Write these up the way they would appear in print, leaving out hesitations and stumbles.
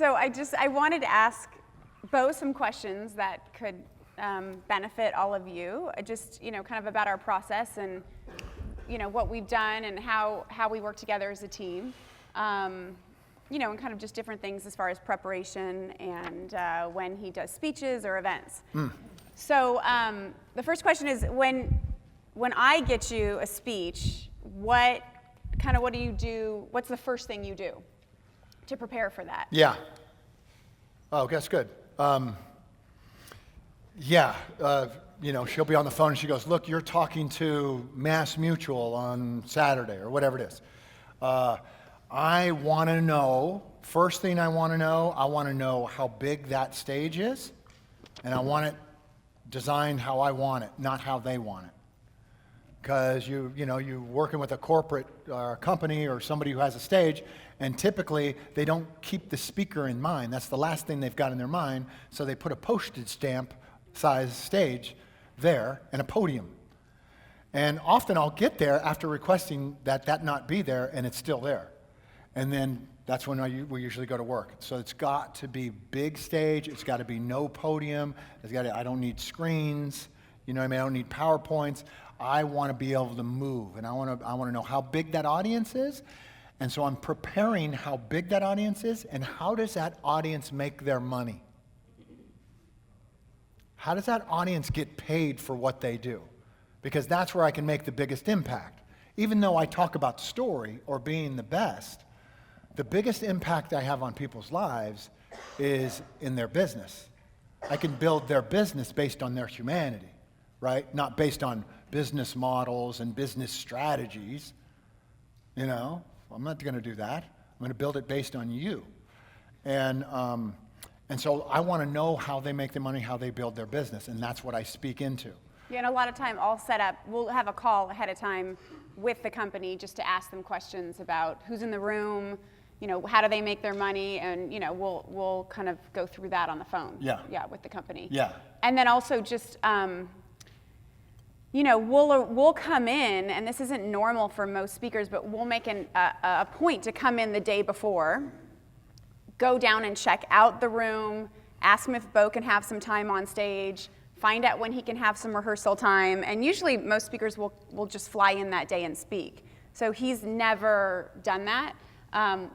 So I wanted to ask Bo some questions that could benefit all of you, just, kind of about our process and, what we've done and how we work together as a team. And kind of just different things as far as preparation and when he does speeches or events. So the first question is, when I get you a speech, what do you do? What's the first thing you do to prepare for that? Yeah. Oh, that's good. She'll be on the phone and she goes, look, you're talking to Mass Mutual on Saturday or whatever it is. I want to know, first thing I want to know how big that stage is, and I want it designed how I want it, not how they want it. Because you're working with a corporate company or somebody who has a stage, and typically they don't keep the speaker in mind. That's the last thing they've got in their mind, so they put a postage stamp size stage there and a podium. And often I'll get there after requesting that not be there, and it's still there. And then that's when we usually go to work. So it's got to be big stage. It's got to be no podium. I don't need screens. I don't need PowerPoints. I want to be able to move, and I want to know how big that audience is. And so I'm preparing how big that audience is, and how does that audience make their money? How does that audience get paid for what they do? Because that's where I can make the biggest impact. Even though I talk about story or being the best, the biggest impact I have on people's lives is in their business. I can build their business based on their humanity, right? Not based on business models and business strategies. I'm not going to do that. I'm going to build it based on you. And so I want to know how they make their money, how they build their business, and that's what I speak into. Yeah, and a lot of time we'll have a call ahead of time with the company just to ask them questions about who's in the room, how do they make their money, and we'll kind of go through that on the phone. Yeah, with the company. Yeah. And then also just we'll come in, and this isn't normal for most speakers, but we'll make a point to come in the day before, go down and check out the room, ask him if Bo can have some time on stage, find out when he can have some rehearsal time, and usually most speakers will just fly in that day and speak. So he's never done that. That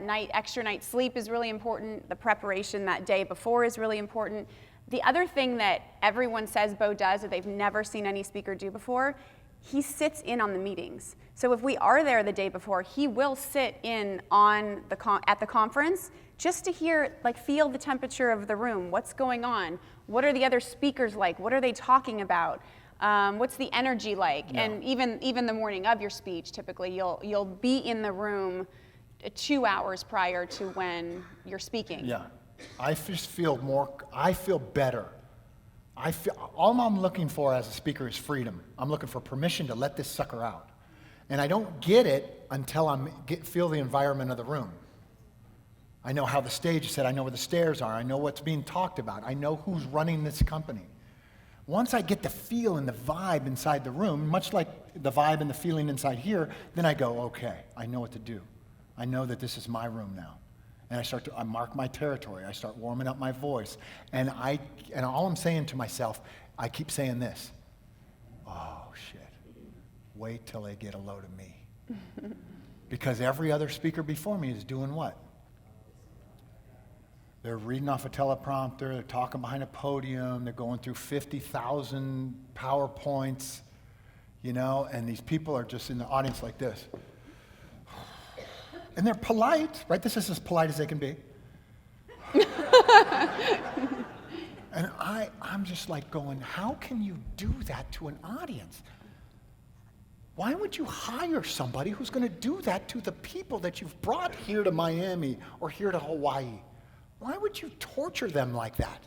night, extra night sleep is really important. The preparation that day before is really important. The other thing that everyone says Bo does that they've never seen any speaker do before, he sits in on the meetings. So if we are there the day before, he will sit in at the conference just to feel the temperature of the room. What's going on? What are the other speakers like? What are they talking about? What's the energy like? Yeah. And even the morning of your speech, typically you'll be in the room 2 hours prior to when you're speaking. Yeah, I feel better. All I'm looking for as a speaker is freedom. I'm looking for permission to let this sucker out. And I don't get it until I feel the environment of the room. I know how the stage is set. I know where the stairs are. I know what's being talked about. I know who's running this company. Once I get the feel and the vibe inside the room, much like the vibe and the feeling inside here, then I go, okay, I know what to do. I know that this is my room now. And I mark my territory. I start warming up my voice. And all I'm saying to myself, I keep saying this: oh, shit, wait till they get a load of me. Because every other speaker before me is doing what? They're reading off a teleprompter, they're talking behind a podium, they're going through 50,000 PowerPoints, and these people are just in the audience like this. And they're polite, right? This is as polite as they can be. And I'm just like going, how can you do that to an audience? Why would you hire somebody who's going to do that to the people that you've brought here to Miami or here to Hawaii? Why would you torture them like that?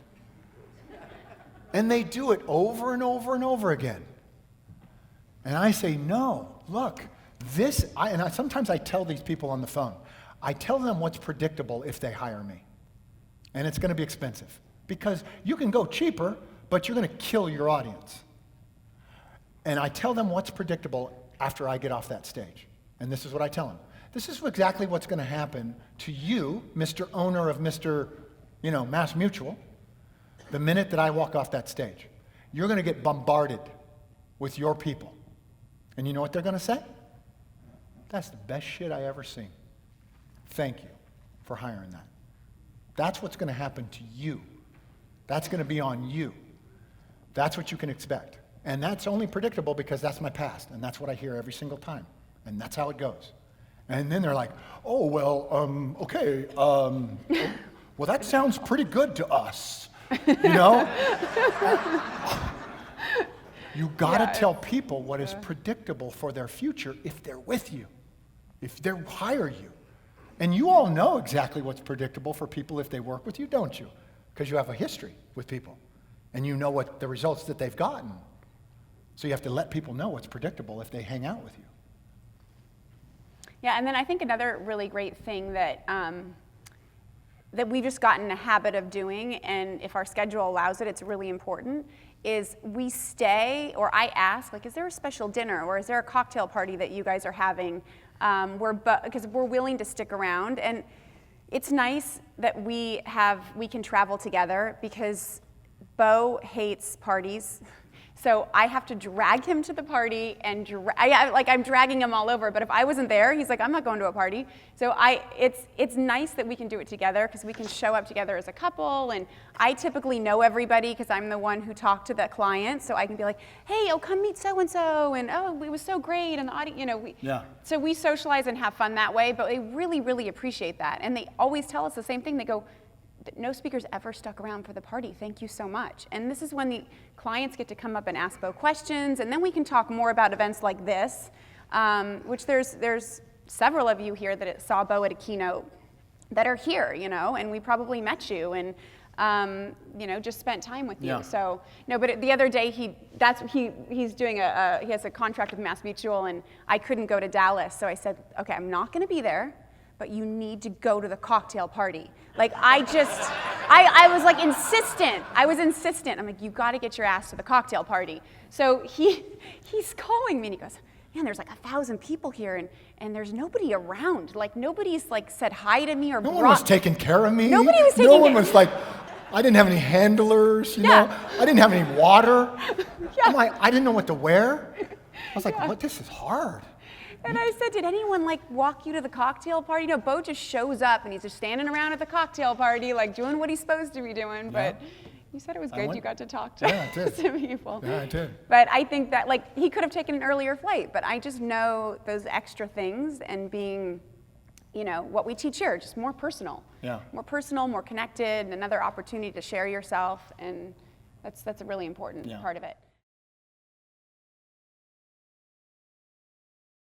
And they do it over and over and over again. And I say, no, look, sometimes I tell these people on the phone, I tell them what's predictable if they hire me. And it's going to be expensive. Because you can go cheaper, but you're going to kill your audience. And I tell them what's predictable after I get off that stage. And this is what I tell them. This is exactly what's going to happen to you, Mr. Owner of Mr. Mass Mutual, the minute that I walk off that stage. You're going to get bombarded with your people. And you know what they're going to say? That's the best shit I ever seen. Thank you for hiring that. That's what's going to happen to you. That's going to be on you. That's what you can expect. And that's only predictable because that's my past, and that's what I hear every single time. And that's how it goes. And then they're like, oh, well, okay, well, that sounds pretty good to us, You gotta tell people what is predictable for their future if they're with you, if they hire you. And you all know exactly what's predictable for people if they work with you, don't you? Because you have a history with people, and you know what the results that they've gotten. So you have to let people know what's predictable if they hang out with you. Yeah, and then I think another really great thing that that we've just gotten a habit of doing, and if our schedule allows it, it's really important, is we stay, or I ask, like, is there a special dinner, or is there a cocktail party that you guys are having, because we're willing to stick around. And it's nice that we can travel together, because Bo hates parties. So I have to drag him to the party, and I'm dragging him all over. But if I wasn't there, he's like, I'm not going to a party. So it's nice that we can do it together, because we can show up together as a couple. And I typically know everybody because I'm the one who talked to the client. So I can be like, hey, come meet so-and-so. And oh, it was so great. And the audience, So we socialize and have fun that way. But they really, really appreciate that. And they always tell us the same thing. They go, no speakers ever stuck around for the party. Thank you so much. And this is when the clients get to come up and ask Bo questions, and then we can talk more about events like this, which there's several of you here that saw Bo at a keynote that are here, and we probably met you and just spent time with you. Yeah. So no, but the other day he has a contract with Mass Mutual, and I couldn't go to Dallas, so I said, okay, I'm not going to be there, but you need to go to the cocktail party. Like, I was like insistent. I was insistent. I'm like, you got to get your ass to the cocktail party. So he's calling me and he goes, man, there's like 1,000 people here and there's nobody around. Like, nobody's like said hi to me or no one was taking care of me. Nobody was taking No one was like, I didn't have any handlers, you know. I didn't have any water. I didn't know what to wear. I was like, what? This is hard. And I said, did anyone like walk you to the cocktail party? Bo just shows up and he's just standing around at the cocktail party, like doing what he's supposed to be doing. But you said it was good. You got to talk to some people. Yeah, I did. But I think that he could have taken an earlier flight, but I just know those extra things and being, what we teach here, just more personal. Yeah. More personal, more connected, another opportunity to share yourself, and that's a really important part of it.